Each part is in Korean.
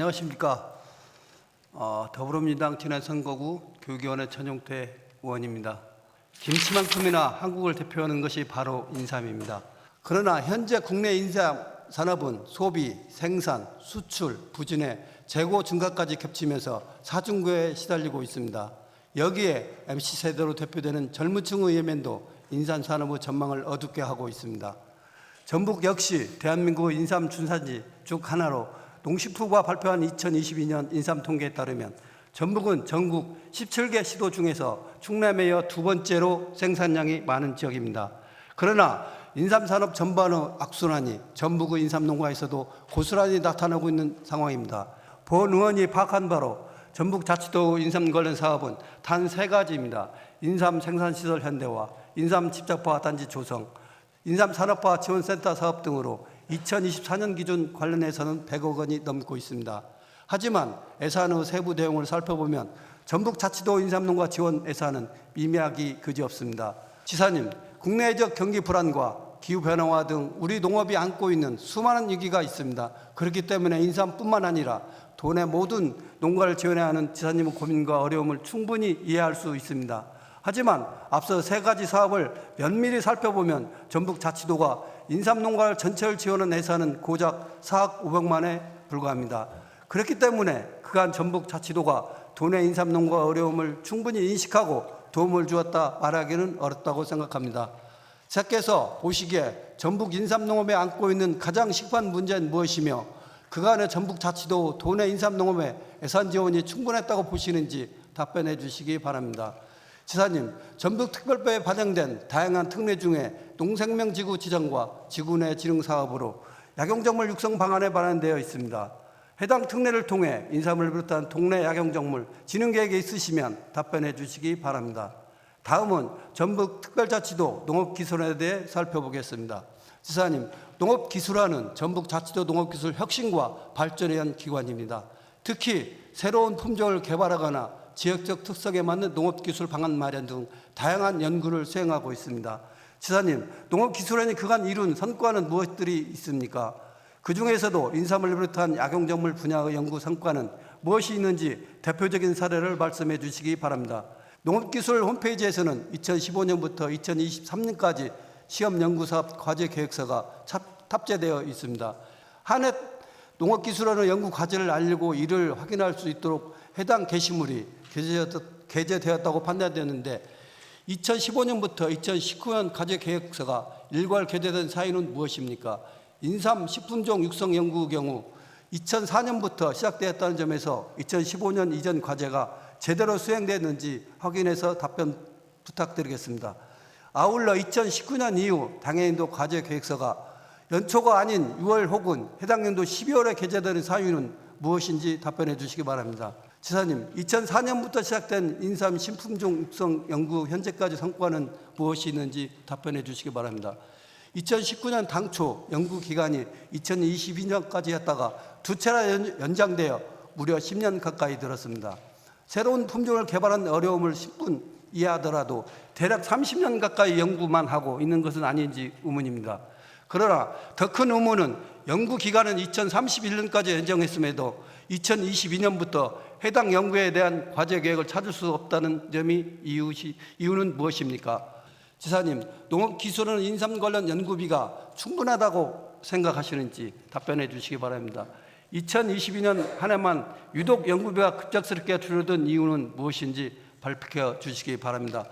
안녕하십니까. 더불어민주당 지난선거구 교육위원회 전용태 의원입니다. 김치만큼이나 한국을 대표하는 것이 바로 인삼입니다. 그러나 현재 국내 인삼 산업은 소비, 생산, 수출, 부진에 재고 증가까지 겹치면서 사중고에 시달리고 있습니다. 여기에 MC세대로 대표되는 젊은 층의 예면도 인삼 산업의 전망을 어둡게 하고 있습니다. 전북 역시 대한민국의 인삼 준산지 중 하나로 농식품부가 발표한 2022년 인삼 통계에 따르면 전북은 전국 17개 시도 중에서 충남에 이어 두 번째로 생산량이 많은 지역입니다. 그러나 인삼 산업 전반의 악순환이 전북의 인삼 농가에서도 고스란히 나타나고 있는 상황입니다. 본 의원이 파악한 바로 전북자치도 인삼 관련 사업은 단 세 가지입니다. 인삼 생산시설 현대화, 인삼 집착화 단지 조성, 인삼 산업화 지원센터 사업 등으로 2024년 기준 관련해서는 100억 원이 넘고 있습니다. 하지만 예산의 세부 내용을 살펴보면 전북자치도 인삼농가 지원 예산은 미미하기 그지없습니다. 지사님, 국내적 경기 불안과 기후변화와 등 우리 농업이 안고 있는 수많은 위기가 있습니다. 그렇기 때문에 인삼뿐만 아니라 도내 모든 농가를 지원해야 하는 지사님의 고민과 어려움을 충분히 이해할 수 있습니다. 하지만 앞서 세 가지 사업을 면밀히 살펴보면 전북자치도가 인삼농가 전체를 지원한 예산은 고작 4억 500만에 불과합니다. 그렇기 때문에 그간 전북자치도가 도내 인삼농가 어려움을 충분히 인식하고 도움을 주었다 말하기는 어렵다고 생각합니다. 지사께서 보시기에 전북 인삼농업에 안고 있는 가장 시급한 문제는 무엇이며 그간의 전북자치도 도내 인삼농업에 예산 지원이 충분했다고 보시는지 답변해 주시기 바랍니다. 지사님, 전북특별법에 반영된 다양한 특례 중에 농생명지구 지정과 지구 내 지능 사업으로 약용작물 육성 방안에 반영되어 있습니다. 해당 특례를 통해 인삼을 비롯한 동네 약용작물 지능 계획이 있으시면 답변해 주시기 바랍니다. 다음은 전북특별자치도 농업기술원에 대해 살펴보겠습니다. 지사님, 농업기술원은 전북자치도 농업기술 혁신과 발전에 의한 기관입니다. 특히 새로운 품종을 개발하거나 지역적 특성에 맞는 농업기술 방안 마련 등 다양한 연구를 수행하고 있습니다. 지사님, 농업기술원이 그간 이룬 성과는 무엇들이 있습니까? 그 중에서도 인삼을 비롯한 약용작물 분야의 연구 성과는 무엇이 있는지 대표적인 사례를 말씀해 주시기 바랍니다. 농업기술 홈페이지에서는 2015년부터 2023년까지 시험연구사업 과제계획서가 탑재되어 있습니다. 한 해 농업기술원의 연구 과제를 알리고 이를 확인할 수 있도록 해당 게시물이 게재되었다고 판단되었는데 2015년부터 2019년 과제계획서가 일괄 게재된 사유는 무엇입니까? 인삼 식품종 육성 연구 경우 2004년부터 시작되었다는 점에서 2015년 이전 과제가 제대로 수행됐는지 확인해서 답변 부탁드리겠습니다. 아울러 2019년 이후 당해년도 과제계획서가 연초가 아닌 6월 혹은 해당 연도 12월에 게재되는 사유는 무엇인지 답변해 주시기 바랍니다. 지사님, 2004년부터 시작된 인삼 신품종 육성 연구 현재까지 성과는 무엇이 있는지 답변해 주시기 바랍니다. 2019년 당초 연구 기간이 2022년까지 했다가 두 차례 연장되어 무려 10년 가까이 들었습니다. 새로운 품종을 개발한 어려움을 10분 이해하더라도 대략 30년 가까이 연구만 하고 있는 것은 아닌지 의문입니다. 그러나 더 큰 의문은 연구 기간은 2031년까지 연장했음에도 2022년부터 해당 연구에 대한 과제 계획을 찾을 수 없다는 점이 이유는 무엇입니까? 지사님, 농업기술원 인삼 관련 연구비가 충분하다고 생각하시는지 답변해 주시기 바랍니다. 2022년 한 해만 유독 연구비가 급작스럽게 줄어든 이유는 무엇인지 밝혀 주시기 바랍니다.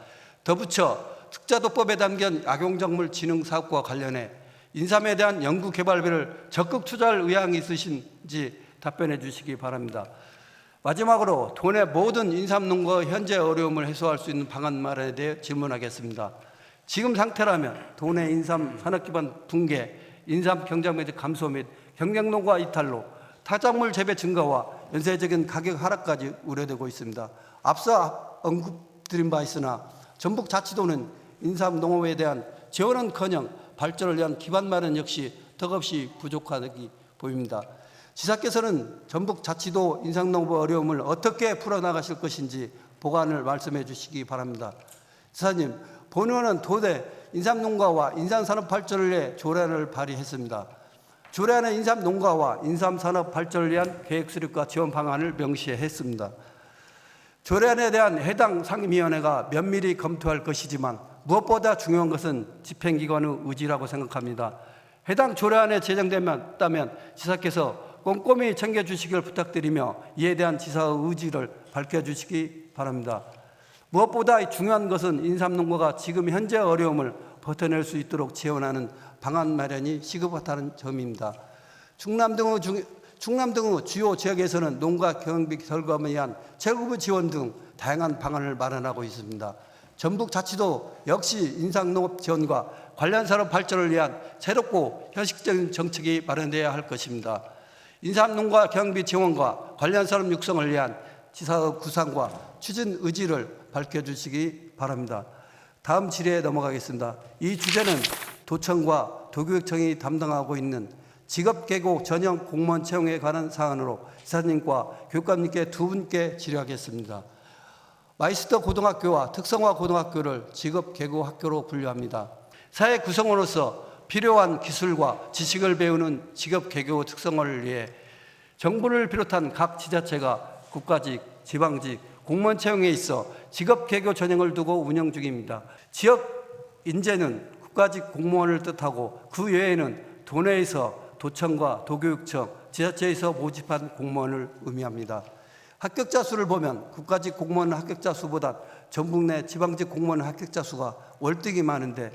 덧붙여 특자도법에 담긴 약용작물 진흥 사업과 관련해 인삼에 대한 연구 개발비를 적극 투자할 의향이 있으신지 답변해 주시기 바랍니다. 마지막으로 도내 모든 인삼농가의 현재 어려움을 해소할 수 있는 방안 마련에 대해 질문하겠습니다. 지금 상태라면 도내 인삼 산업기반 붕괴, 인삼 경작면적 감소 및 경쟁농가 이탈로 타작물 재배 증가와 연쇄적인 가격 하락까지 우려되고 있습니다. 앞서 언급드린 바 있으나 전북자치도는 인삼 농업에 대한 지원은커녕 발전을 위한 기반 마련 역시 턱없이 부족하게 보입니다. 지사께서는 전북자치도 인삼농업 어려움을 어떻게 풀어나가실 것인지 보관을 말씀해 주시기 바랍니다. 지사님, 본 의원은 도내 인삼농가와 인삼산업 발전을 위해 조례안을 발의했습니다. 조례안의 인삼 농가와 인삼 산업 발전을 위한 계획 수립과 지원 방안을 명시했습니다. 조례안에 대한 해당 상임위원회가 면밀히 검토할 것이지만 무엇보다 중요한 것은 집행기관의 의지라고 생각합니다. 해당 조례안에 제정되면 지사께서 꼼꼼히 챙겨주시길 부탁드리며 이에 대한 지사의 의지를 밝혀주시기 바랍니다. 무엇보다 중요한 것은 인삼농가가 지금 현재 어려움을 버텨낼 수 있도록 지원하는 방안 마련이 시급하다는 점입니다. 충남 등의 주요 지역에서는 농가 경영비 결감에 의한 재구부 지원 등 다양한 방안을 마련하고 있습니다. 전북자치도 역시 인삼농업 지원과 관련 산업 발전을 위한 새롭고 현실적인 정책이 마련되어야 할 것입니다. 인삼농가 경영비 지원과 관련 산업 육성을 위한 지사의 구상과 추진 의지를 밝혀주시기 바랍니다. 다음 질의에 넘어가겠습니다. 이 주제는 도청과 도교육청이 담당하고 있는 직업계고 전형 공무원 채용에 관한 사안으로 지사님과 교육감님께 두 분께 질의하겠습니다. 마이스터 고등학교와 특성화 고등학교를 직업계고 학교로 분류합니다. 사회 구성원으로서 필요한 기술과 지식을 배우는 직업계고 특성화를 위해 정부를 비롯한 각 지자체가 국가직, 지방직, 공무원 채용에 있어 직업계고 전형을 두고 운영 중입니다. 지역 인재는 국가직 공무원을 뜻하고 그 외에는 도내에서 도청과 도교육청, 지자체에서 모집한 공무원을 의미합니다. 합격자 수를 보면 국가직 공무원 합격자 수보다 전북 내 지방직 공무원 합격자 수가 월등히 많은데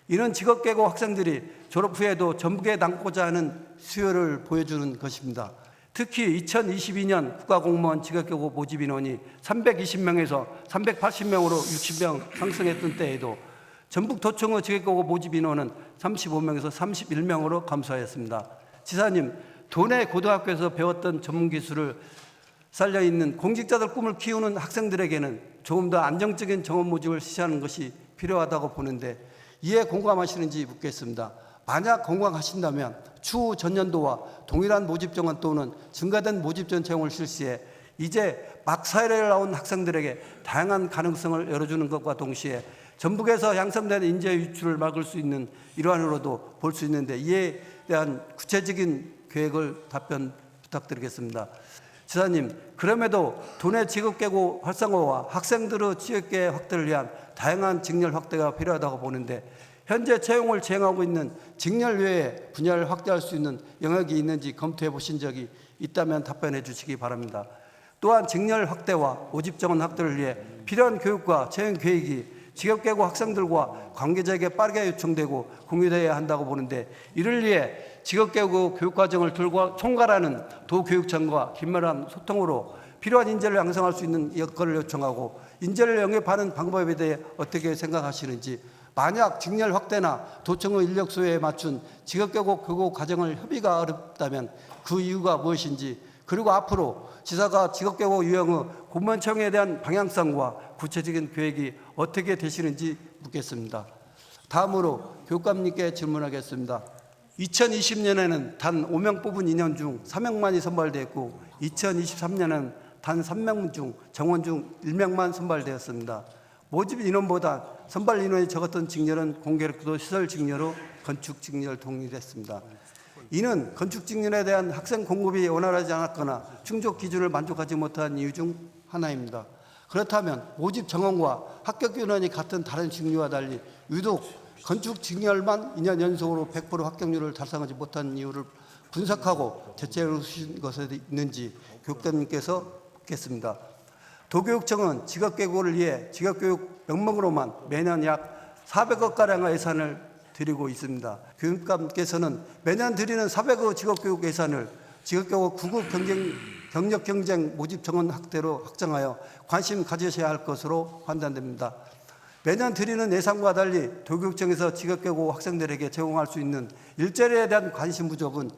이는 직업계고 학생들이 졸업 후에도 전북에 남고자 하는 수요를 보여주는 것입니다. 특히 2022년 국가공무원 직업계고 모집 인원이 320명에서 380명으로 60명 상승했던 때에도 전북도청의 직업계고 모집 인원은 35명에서 31명으로 감소하였습니다. 지사님, 도내 고등학교에서 배웠던 전문기술을 살려있는 공직자들 꿈을 키우는 학생들에게는 조금 더 안정적인 정원 모집을 실시하는 것이 필요하다고 보는데 이에 공감하시는지 묻겠습니다. 만약 공감하신다면 추후 전년도와 동일한 모집 정원 또는 증가된 모집 전 채용을 실시해 이제 막 사회를 나온 학생들에게 다양한 가능성을 열어주는 것과 동시에 전북에서 양성된 인재 유출을 막을 수 있는 일환으로도 볼 수 있는데 이에 대한 구체적인 계획을 답변 부탁드리겠습니다. 지사님, 그럼에도 도내 직업계고 활성화와 학생들의 취업계 확대를 위한 다양한 직렬 확대가 필요하다고 보는데 현재 채용을 진행하고 있는 직렬 외에 분야를 확대할 수 있는 영역이 있는지 검토해 보신 적이 있다면 답변해 주시기 바랍니다. 또한 직렬 확대와 모집 정원 확대를 위해 필요한 교육과 채용 계획이 직업계고 학생들과 관계자에게 빠르게 요청되고 공유되어야 한다고 보는데 이를 위해 직업계고 교육과정을 총괄하는 도교육청과 긴밀한 소통으로 필요한 인재를 양성할 수 있는 여건을 요청하고 인재를 영입하는 방법에 대해 어떻게 생각하시는지 만약 직렬 확대나 도청의 인력 수요에 맞춘 직업계고 교육 과정을 협의가 어렵다면 그 이유가 무엇인지 그리고 앞으로 지사가 직업계고 유형의 공무원 채용에 대한 방향성과 구체적인 계획이 어떻게 되시는지 묻겠습니다. 다음으로 교육감님께 질문하겠습니다. 2020년에는 단 5명 뽑은 인원 중 3명만이 선발되었고 2023년에는 단 3명 중 정원 중 1명만 선발되었습니다. 모집 인원보다 선발 인원이 적었던 직렬은 공교롭게도 시설 직렬로 건축 직렬 동일했습니다. 이는 건축 직렬에 대한 학생 공급이 원활하지 않았거나 충족 기준을 만족하지 못한 이유 중 하나입니다. 그렇다면 모집 정원과 합격 인원이 같은 다른 직류와 달리 유독 건축 직렬만 2년 연속으로 100% 합격률을 달성하지 못한 이유를 분석하고 대책을 주신 것이 있는지 교육감님께서 묻겠습니다. 도교육청은 직업계고를 위해 직업교육 명목으로만 매년 약 400억가량의 예산을 드리고 있습니다. 교육감께서는 매년 드리는 400억 직업교육 예산을 직업교육 9급 경력 경쟁 모집 정원 확대로 확정하여 관심 가지셔야 할 것으로 판단됩니다. 매년 드리는 예산과 달리 도교육청에서 직업계고 학생들에게 제공할 수 있는 일자리에 대한 관심 부족은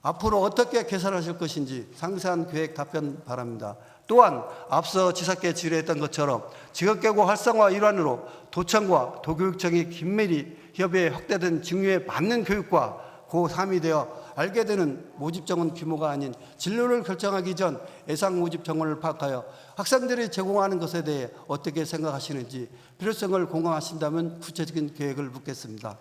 앞으로 어떻게 개선하실 것인지 상세한 계획 답변 바랍니다. 또한 앞서 지사께 질의했던 것처럼 직업계고 활성화 일환으로 도청과 도교육청이 긴밀히 협의해 확대된 직류에 맞는 교육과 고3이 되어 알게 되는 모집 정원 규모가 아닌 진로를 결정하기 전 예상 모집 정원을 파악하여 학생들이 제공하는 것에 대해 어떻게 생각하시는지 필요성을 공감하신다면 구체적인 계획을 묻겠습니다.